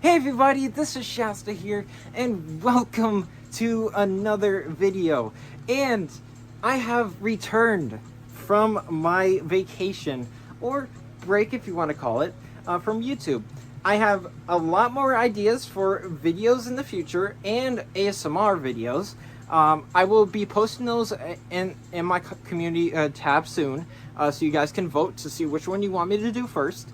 Hey everybody, this is Shasta here, and welcome to another video. And I have returned from my vacation, or break if you want to call it, from YouTube. I have a lot more ideas for videos in the future and ASMR videos. I will be posting those in my community tab soon, so you guys can vote to see which one you want me to do first.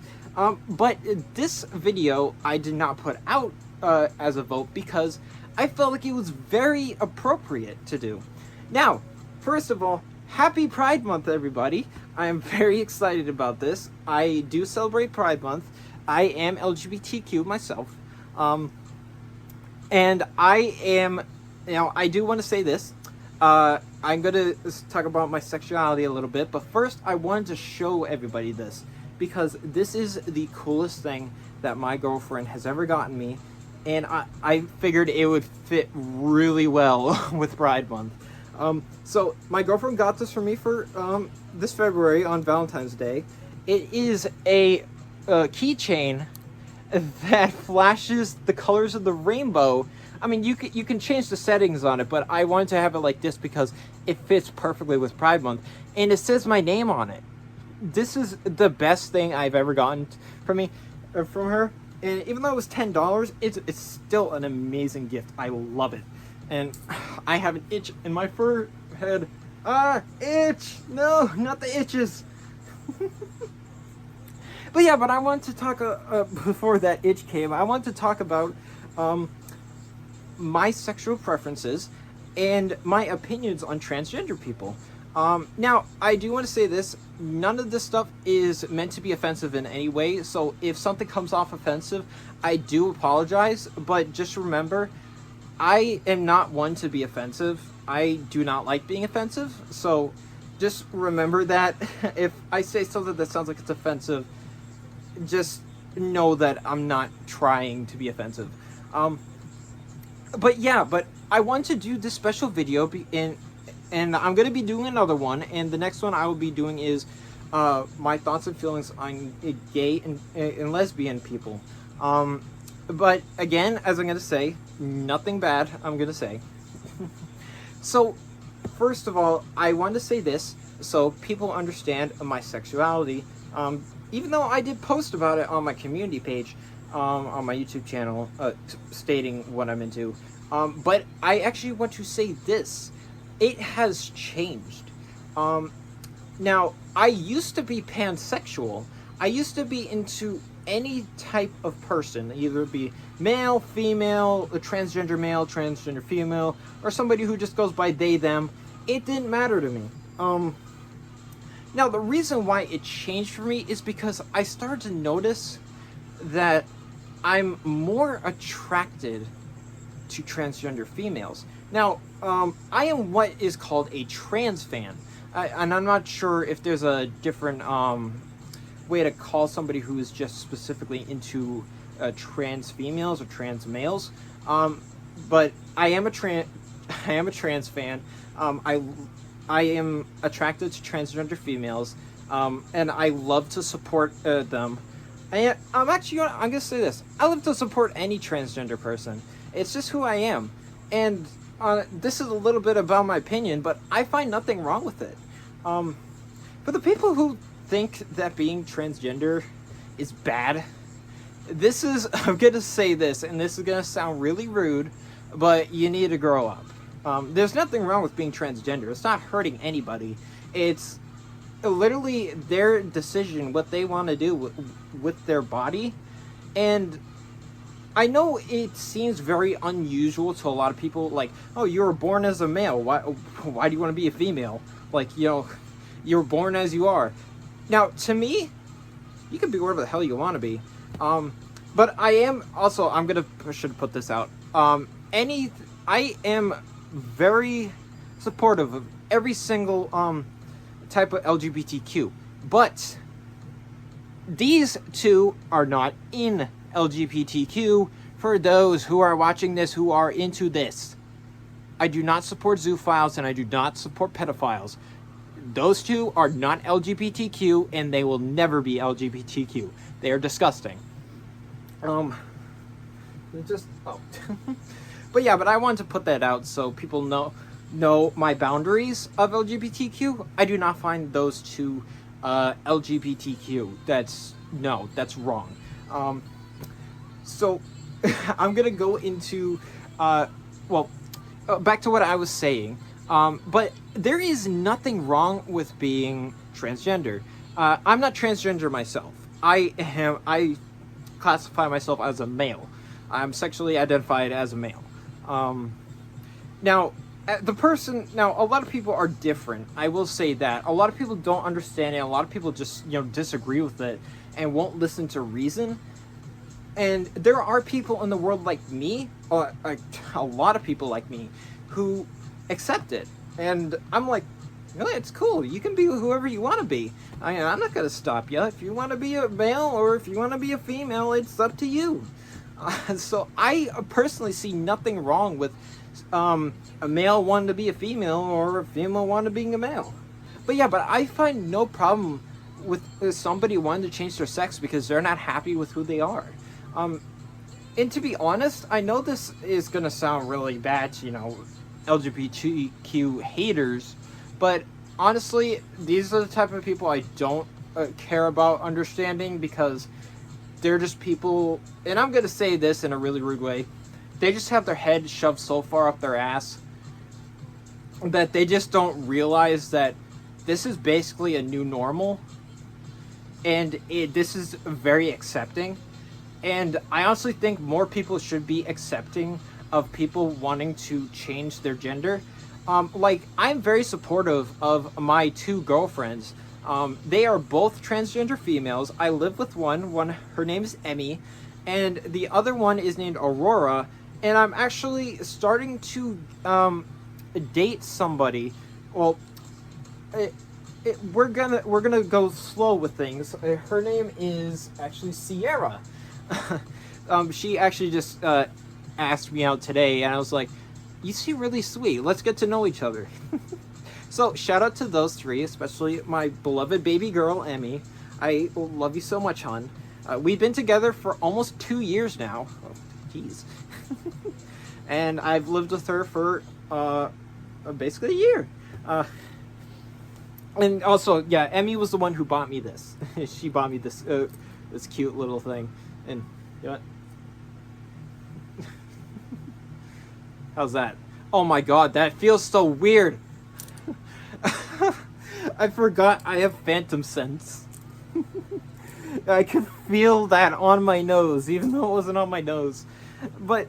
But this video I did not put out as a vote because I felt like it was very appropriate to do. Now, first of all, happy Pride Month, everybody. I am very excited about this. I do celebrate Pride Month. I am LGBTQ myself. And I am, I do want to say this. I'm going to talk about my sexuality a little bit, but first I wanted to show everybody this, because this is the coolest thing that my girlfriend has ever gotten me, and I figured it would fit really well with Pride Month. So my girlfriend got this for me for this February on Valentine's Day. It is a keychain that flashes the colors of the rainbow. I mean, you can change the settings on it, but I wanted to have it like this because it fits perfectly with Pride Month, and it says my name on it. This is the best thing I've ever gotten from her, and even though it was $10, it's still an amazing gift. I love it, and I have an itch in my forehead. Itch! No, not the itches. But I wanted to talk before that itch came. I wanted to talk about my sexual preferences and my opinions on transgender people. Now, I do want to say this. None of this stuff is meant to be offensive in any way, so if something comes off offensive, I do apologize, but just remember, I am not one to be offensive. I do not like being offensive, so just remember that. If I say something that sounds like it's offensive, just know that I'm not trying to be offensive. But I want to do this special video and I'm going to be doing another one, and the next one I will be doing is my thoughts and feelings on gay and lesbian people. But again, as I'm going to say, nothing bad I'm going to say. So, first of all, I want to say this so people understand my sexuality. Even though I did post about it on my community page, on my YouTube channel, stating what I'm into. But I actually want to say this. It has changed. Now, I used to be pansexual. I used to be into any type of person, either it be male, female, a transgender male, transgender female, or somebody who just goes by they, them. It didn't matter to me. Now, the reason why it changed for me is because I started to notice that I'm more attracted to transgender females. Now, I am what is called a trans fan, and I'm not sure if there's a different way to call somebody who is just specifically into trans females or trans males. But I am a trans fan. I am attracted to transgender females, and I love to support them. And I'm gonna say this: I love to support any transgender person. It's just who I am, and this is a little bit about my opinion, but I find nothing wrong with it. For the people who think that being transgender is bad, I'm gonna say this, and this is gonna sound really rude, but you need to grow up. There's nothing wrong with being transgender. It's not hurting anybody. It's literally their decision, what they want to do with their body. And I know it seems very unusual to a lot of people, like, oh, you were born as a male. Why do you want to be a female? Like, you're born as you are. Now, to me, you can be whatever the hell you want to be. But I am also, I should put this out. I am very supportive of every single type of LGBTQ, but these two are not in LGBTQ. For those who are watching this who are into this, I do not support zoophiles and I do not support pedophiles. Those two are not LGBTQ and they will never be LGBTQ. They are disgusting. It just but yeah, but I wanted to put that out so people know my boundaries of LGBTQ. I do not find those two LGBTQ. That's wrong. So I'm gonna go into back to what I was saying. But there is nothing wrong with being transgender. I'm not transgender myself. I classify myself as a male. I'm sexually identified as a male. Now, a lot of people are different. I will say that. A lot of people don't understand it. A lot of people just, disagree with it and won't listen to reason. And there are people in the world like me, or a lot of people like me, who accept it. And I'm like, really, it's cool. You can be whoever you want to be. I'm not going to stop you. If you want to be a male or if you want to be a female, it's up to you. So I personally see nothing wrong with a male wanting to be a female or a female wanting to be a male. But I find no problem with somebody wanting to change their sex because they're not happy with who they are. And to be honest, I know this is going to sound really bad to, LGBTQ haters, but honestly, these are the type of people I don't care about understanding, because they're just people, and I'm going to say this in a really rude way, they just have their head shoved so far up their ass that they just don't realize that this is basically a new normal, and this is very accepting. And I honestly think more people should be accepting of people wanting to change their gender. I'm very supportive of my two girlfriends. They are both transgender females. I live with one, her name is Emmy, and the other one is named Aurora. And I'm actually starting to date somebody. Well, we're gonna go slow with things. Her name is actually Sierra. She actually just asked me out today, and I was like, you seem really sweet. Let's get to know each other. So shout out to those three, especially my beloved baby girl, Emmy. I love you so much, hon. We've been together for almost 2 years now. Oh, jeez. And I've lived with her for basically a year. And also, yeah, Emmy was the one who bought me this. She bought me this this cute little thing. And you know what? How's that? Oh my god, that feels so weird. I forgot I have phantom sense. I could feel that on my nose, even though it wasn't on my nose. But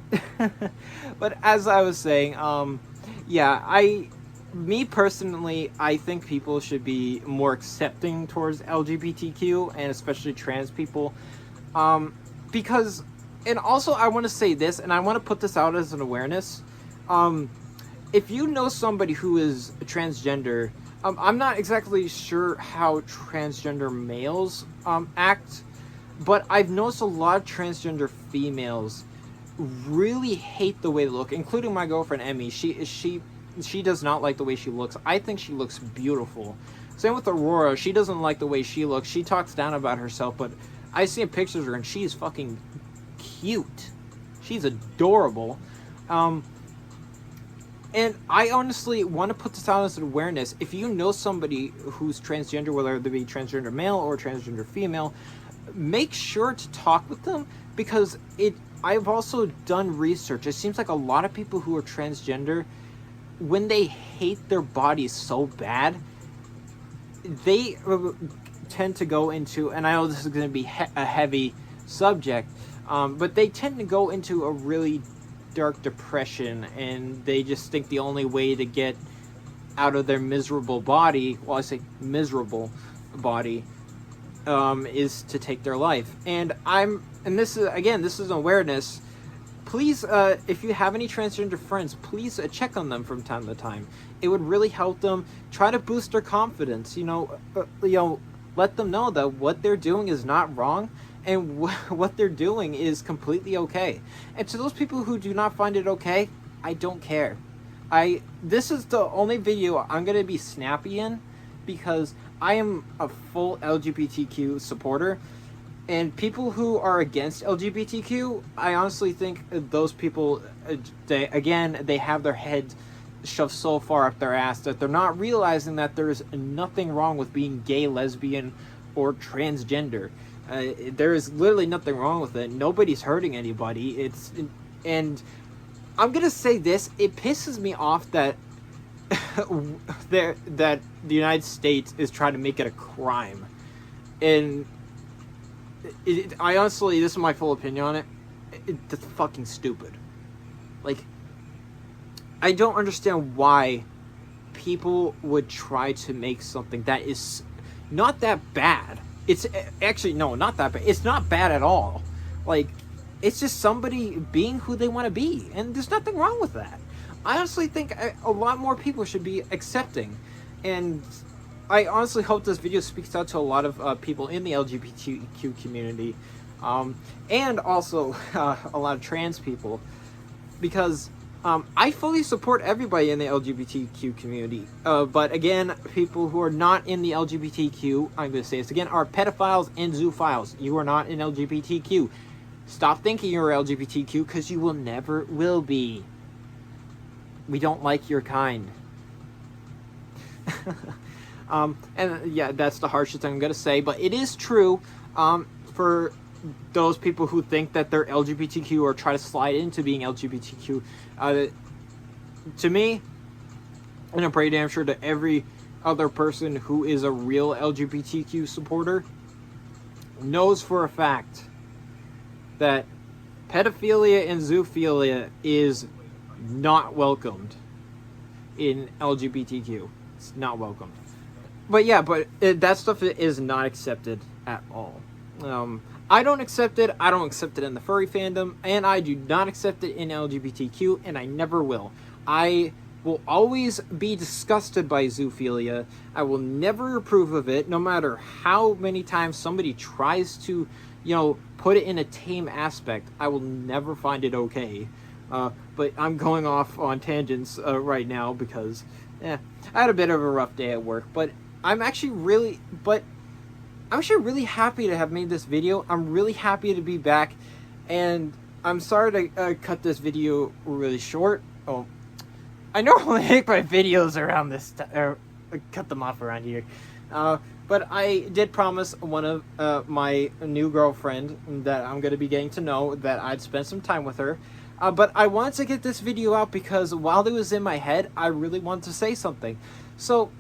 as I was saying, me personally, I think people should be more accepting towards LGBTQ and especially trans people. Because, and also I want to say this, and I want to put this out as an awareness. If you know somebody who is transgender, I'm not exactly sure how transgender males act, but I've noticed a lot of transgender females really hate the way they look, including my girlfriend Emmy. She does not like the way she looks. I think she looks beautiful. Same with Aurora. She doesn't like the way she looks. She talks down about herself, but I see pictures of her and she's fucking cute. She's adorable. And I honestly want to put this out as an awareness. If you know somebody who's transgender, whether they be transgender male or transgender female, make sure to talk with them, because I've also done research. It seems like a lot of people who are transgender, when they hate their bodies so bad, they tend to go into, and I know this is going to be a heavy subject, but they tend to go into a really dark depression, and they just think the only way to get out of their miserable body, well, I say miserable body, is to take their life. And this is an awareness. Please, if you have any transgender friends, please check on them from time to time. It would really help them. Try to boost their confidence. Let them know that what they're doing is not wrong, and what they're doing is completely okay. And to those people who do not find it okay, I don't care. This is the only video I'm gonna be snappy in, because I am a full LGBTQ supporter. And people who are against LGBTQ, I honestly think those people, they have their heads shoved so far up their ass that they're not realizing that there's nothing wrong with being gay, lesbian, or transgender. There is literally nothing wrong with it. Nobody's hurting anybody. And I'm gonna say this: it pisses me off that that the United States is trying to make it a crime. And I honestly, this is my full opinion on it. It's fucking stupid. Like, I don't understand why people would try to make something that is not that bad. It's actually, no, not that bad. It's not bad at all. Like, it's just somebody being who they want to be, and there's nothing wrong with that. I honestly think a lot more people should be accepting, and I honestly hope this video speaks out to a lot of people in the LGBTQ community, and also a lot of trans people, because I fully support everybody in the LGBTQ community, but again, people who are not in the LGBTQ, I'm going to say this again, are pedophiles and zoophiles. You are not in LGBTQ. Stop thinking you're LGBTQ, because you will never will be. We don't like your kind. And yeah, that's the harshest thing I'm going to say, but it is true for those people who think that they're LGBTQ or try to slide into being LGBTQ. To me, and I'm pretty damn sure to every other person who is a real LGBTQ supporter, knows for a fact that pedophilia and zoophilia is not welcomed in LGBTQ. It's not welcomed. But yeah, that stuff is not accepted at all. I don't accept it. I don't accept it in the furry fandom, and I do not accept it in LGBTQ, and I never will. I will always be disgusted by zoophilia. I will never approve of it, no matter how many times somebody tries to, put it in a tame aspect. I will never find it okay. But I'm going off on tangents right now because, I had a bit of a rough day at work. But I'm actually really happy to have made this video. I'm really happy to be back, and I'm sorry to cut this video really short. Oh, I normally make my videos around this or cut them off around here. But I did promise one of my new girlfriend that I'm going to be getting to know that I'd spend some time with her. But I wanted to get this video out because while it was in my head, I really wanted to say something. So,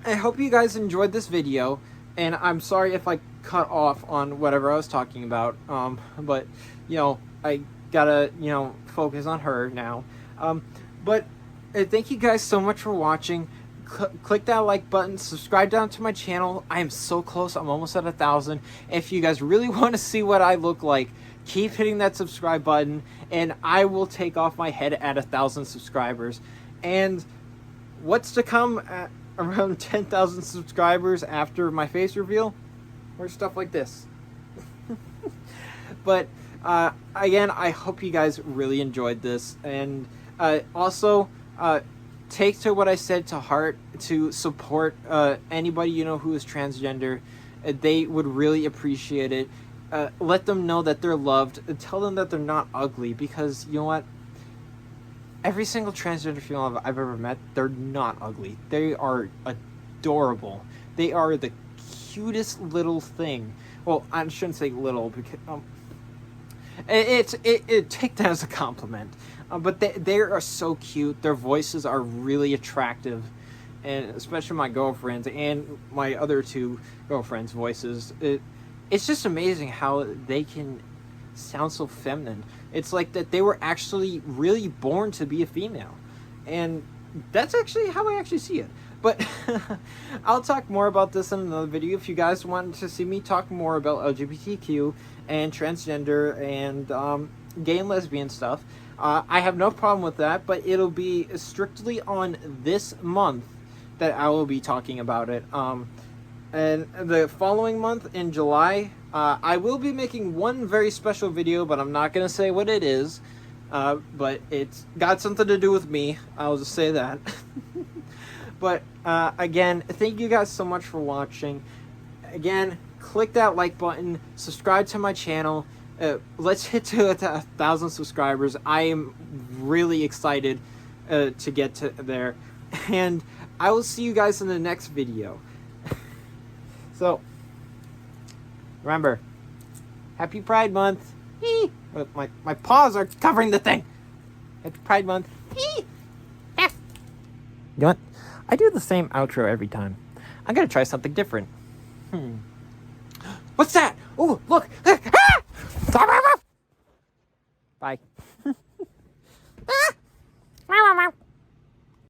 I hope you guys enjoyed this video, and I'm sorry if I cut off on whatever I was talking about. But, I gotta, focus on her now. But thank you guys so much for watching. Click that like button, subscribe down to my channel. I am so close. I'm almost at 1,000. If you guys really want to see what I look like, keep hitting that subscribe button, and I will take off my head at 1,000 subscribers. And what's to come at around 10,000 subscribers after my face reveal? Or stuff like this. But again, I hope you guys really enjoyed this, and also take to what I said to heart to support anybody who is transgender. They would really appreciate it. Let them know that they're loved. Tell them that they're not ugly, because you know what? Every single transgender female I've ever met, they're not ugly. They are adorable. They are the cutest little thing. Well, I shouldn't say little, because take that as a compliment. But they are so cute. Their voices are really attractive, and especially my girlfriend's and my other two girlfriends' voices. It's just amazing how they can sound so feminine. It's like that they were actually really born to be a female, and that's actually how I actually see it. But I'll talk more about this in another video. If you guys want to see me talk more about LGBTQ and transgender and gay and lesbian stuff, I have no problem with that, but it'll be strictly on this month that I will be talking about it. And the following month, in July, I will be making one very special video, but I'm not going to say what it is. But it's got something to do with me. I'll just say that. But again, thank you guys so much for watching. Again, click that like button, subscribe to my channel. Let's hit to 1,000 subscribers. I am really excited to get to there, and I will see you guys in the next video. So remember, happy Pride Month. My paws are covering the thing. Happy Pride Month. You know what? I do the same outro every time. I'm gonna try something different. What's that? Oh, look!